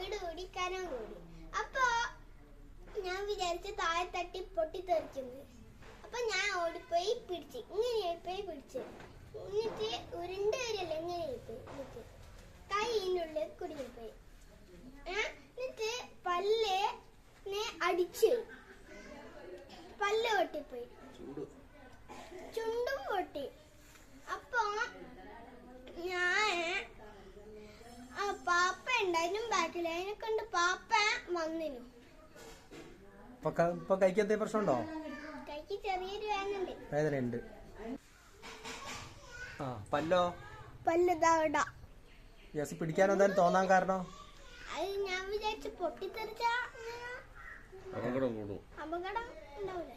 അങ്ങോട്ട് കൂടി കനം കൂടി. അപ്പൊ ഞാൻ വിചാരിച്ച താഴെ തട്ടി പൊട്ടിത്തെറിക്കുന്നത്. അപ്പൊ ഞാൻ ഓടിപ്പോയി പിടിച്ച്, ഇങ്ങനെ പോയി പിടിച്ച്. എന്നിട്ട് ഉരുണ്ട് വരില്ല, ഇങ്ങനെ എന്നിട്ട് കൈയിനുള്ളിൽ കുടുങ്ങിപ്പോയി. എന്നിട്ട് പല്ലിനെ അടിച്ച് പല്ല് പൊട്ടിപ്പോയി, ചുണ്ടും പൊട്ടി. അപ്പൊ ഞാൻ പാപ്പ ഉണ്ടായിരുന്നു ബാക്കിൽ, അതിനെ കൊണ്ട് പാപ്പ വന്നിനു. കൈക്ക് എന്തെങ്കിലും പ്രശ്നമുണ്ടോ? കൈക്ക് ചെറിയൊരു വേദനയുണ്ട്. വേദനയുണ്ട്. പല്ലോ? പല്ല് പിടിക്കാൻ എന്തായാലും തോന്നാൻ കാരണം അത് ഞാൻ വിചാരിച്ചു പൊട്ടിത്തെറിച്ച അപകടം ഉണ്ടാവില്ലേ.